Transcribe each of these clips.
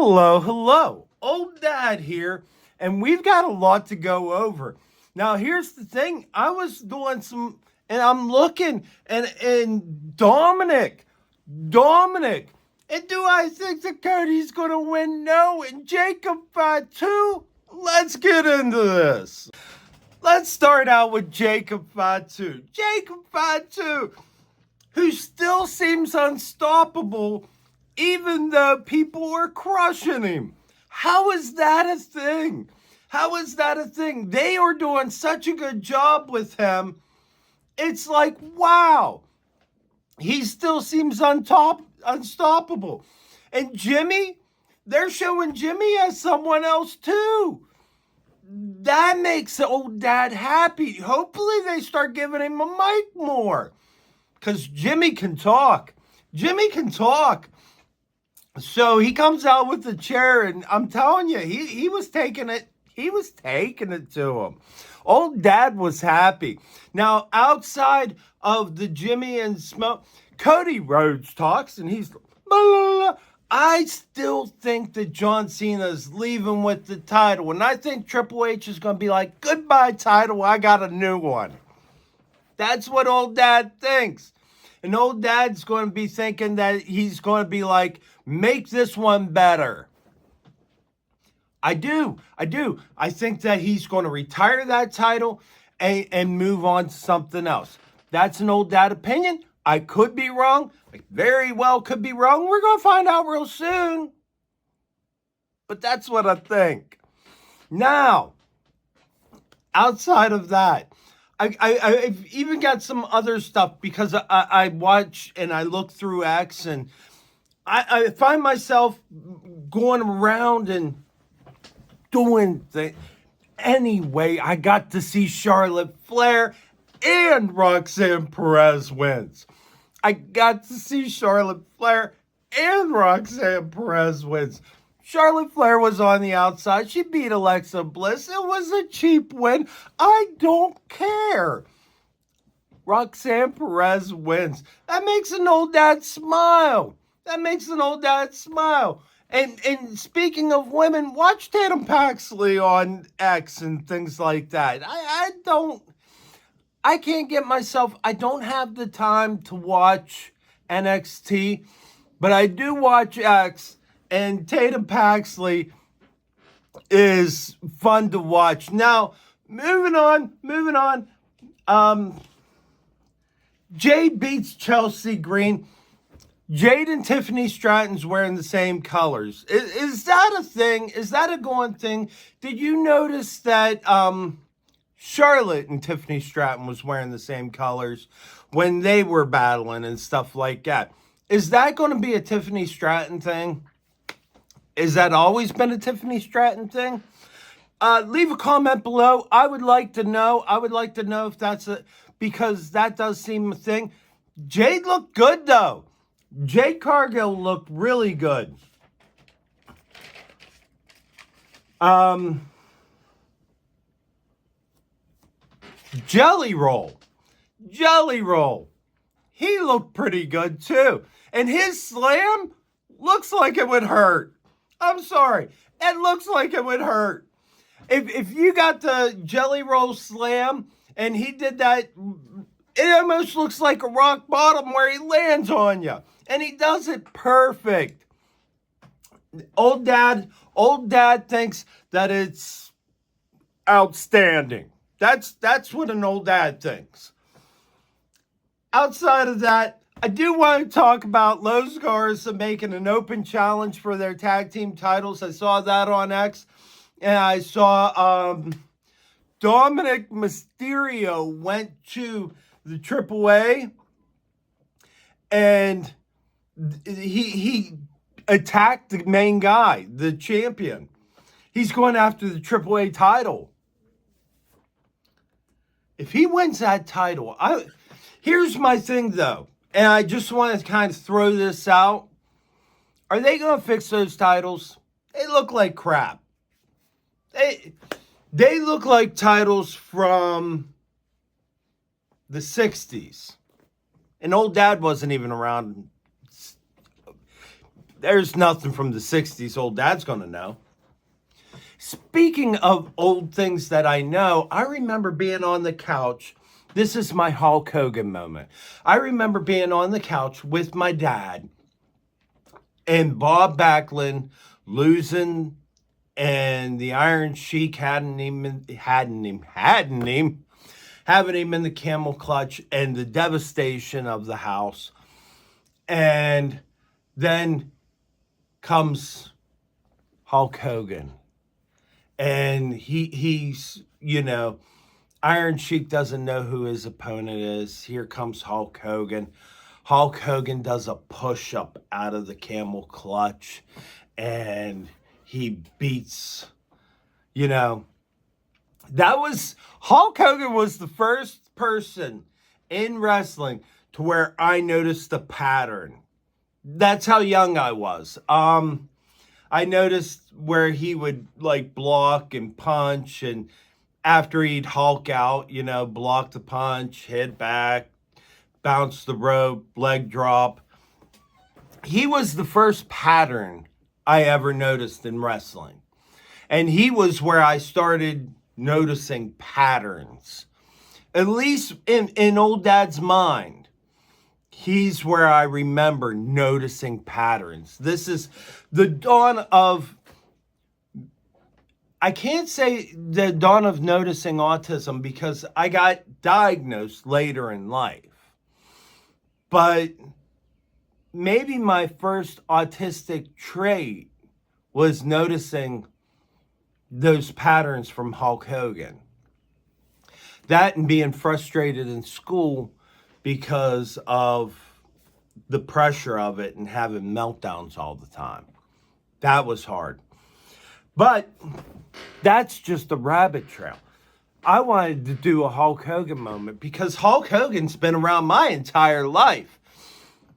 Hello, hello. Old Dad here, and we've got a lot to go over. Now, here's the thing. I was doing some, and I'm looking, and Dominic, and do I think that Cody's going to win? No, and Jacob Fatu? Let's get into this. Let's start out with Jacob Fatu. Jacob Fatu, who still seems unstoppable even though people are crushing him. How is that a thing? How is that a thing? They are doing such a good job with him. It's like, wow. He still seems unstoppable. And Jimmy, they're showing Jimmy as someone else too. That makes old Dad happy. Hopefully they start giving him a mic more. Because Jimmy can talk. Jimmy can talk. So he comes out with the chair, and I'm telling you, he was taking it. He was taking it to him. Old Dad was happy. Now, outside of the Jimmy and Smoke, Cody Rhodes talks, and he's blah, blah, blah. I still think that John Cena's leaving with the title, and I think Triple H is going to be like, goodbye, title, I got a new one. That's what old Dad thinks. And old Dad's going to be thinking that he's going to be like, make this one better. I do. I think that he's going to retire that title and move on to something else. That's an old Dad opinion. I could be wrong. I very well could be wrong. We're going to find out real soon. But that's what I think. Now, outside of that, I've even got some other stuff because I watch and I look through X, and I find myself going around and doing things. Anyway, I got to see Charlotte Flair and Roxanne Perez wins. I got to see Charlotte Flair and Roxanne Perez wins. Charlotte Flair was on the outside. She beat Alexa Bliss. It was a cheap win. I don't care. Roxanne Perez wins. That makes an old Dad smile. And speaking of women, watch Tatum Paxley on X and things like that. I can't get myself, I don't have the time to watch NXT, but I do watch X. And Tatum Paxley is fun to watch. Now, moving on. Jade beats Chelsea Green. Jade and Tiffany Stratton's wearing the same colors. Is that a thing? Is that a going thing? Did you notice that Charlotte and Tiffany Stratton was wearing the same colors when they were battling and stuff like that? Is that going to be a Tiffany Stratton thing? Is that always been a Tiffany Stratton thing? Leave a comment below. I would like to know. If that's because that does seem a thing. Jade looked good, though. Jade Cargill looked really good. Jelly Roll. He looked pretty good, too. And his slam looks like it would hurt. I'm sorry. It looks like it would hurt. If you got the Jelly Roll slam and he did that, it almost looks like a rock bottom where he lands on you. And he does it perfect. Old Dad thinks that it's outstanding. That's what an old Dad thinks. Outside of that, I do want to talk about Los Garza making an open challenge for their tag team titles. I saw that on X. And I saw Dominic Mysterio went to the AAA. And he attacked the main guy, the champion. He's going after the AAA title. If he wins that title, here's my thing, though. And I just want to kind of throw this out. Are they going to fix those titles? They look like crap. They look like titles from the 60s. And old Dad wasn't even around. there's nothing from the 60s old dad's going to know. Speaking of old things that I know, I remember being on the couch. This is my Hulk Hogan moment. I remember being on the couch with my dad and Bob Backlund losing, and the Iron Sheik having him in the camel clutch, and the devastation of the house. And then comes Hulk Hogan. And he's, Iron Sheik doesn't know who his opponent is. Here comes Hulk Hogan. Hulk Hogan does a push-up out of the camel clutch, and he beats, Hulk Hogan was the first person in wrestling to where I noticed the pattern. That's how young I was. I noticed where he would block and punch, and after he'd Hulk out, block the punch, hit back, bounce the rope, leg drop. He was the first pattern I ever noticed in wrestling. And he was where I started noticing patterns. At least in old dad's mind, he's where I remember noticing patterns. This is the dawn of, I can't say the dawn of noticing autism because I got diagnosed later in life. But maybe my first autistic trait was noticing those patterns from Hulk Hogan. That and being frustrated in school because of the pressure of it and having meltdowns all the time. That was hard. But that's just a rabbit trail. I wanted to do a Hulk Hogan moment because Hulk Hogan's been around my entire life.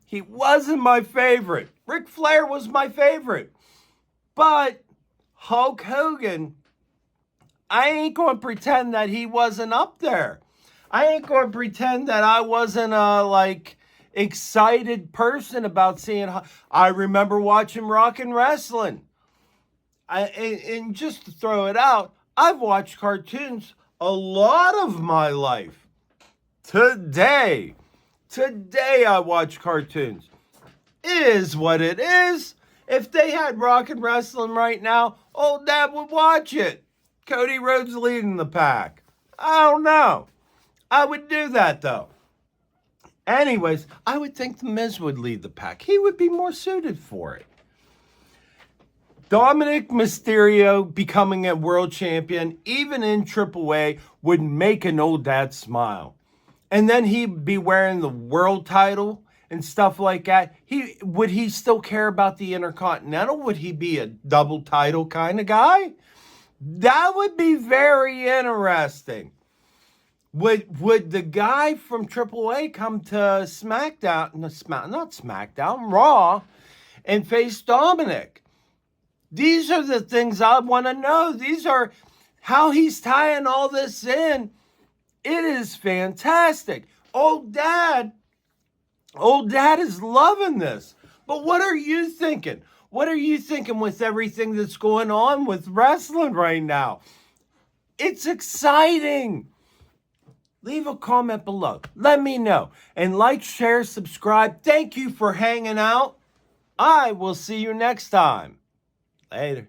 He wasn't my favorite. Ric Flair was my favorite. But Hulk Hogan, I ain't going to pretend that he wasn't up there. I ain't going to pretend that I wasn't a excited person about seeing. I remember watching Rock and Wrestling. And just to throw it out, I've watched cartoons a lot of my life. Today I watch cartoons. It is what it is. If they had Rock and Wrestling right now, old dad would watch it. Cody Rhodes leading the pack. I don't know. I would do that though. Anyways, I would think The Miz would lead the pack. He would be more suited for it. Dominic Mysterio becoming a world champion, even in AAA, would make an old dad smile. And then he'd be wearing the world title and stuff like that. Would he still care about the Intercontinental? Would he be a double title kind of guy? That would be very interesting. Would the guy from AAA come to SmackDown, not SmackDown, Raw, and face Dominic? These are the things I want to know. These are how he's tying all this in. It is fantastic. Old dad is loving this. But what are you thinking? What are you thinking with everything that's going on with wrestling right now? It's exciting. Leave a comment below. Let me know. And like, share, subscribe. Thank you for hanging out. I will see you next time. Later.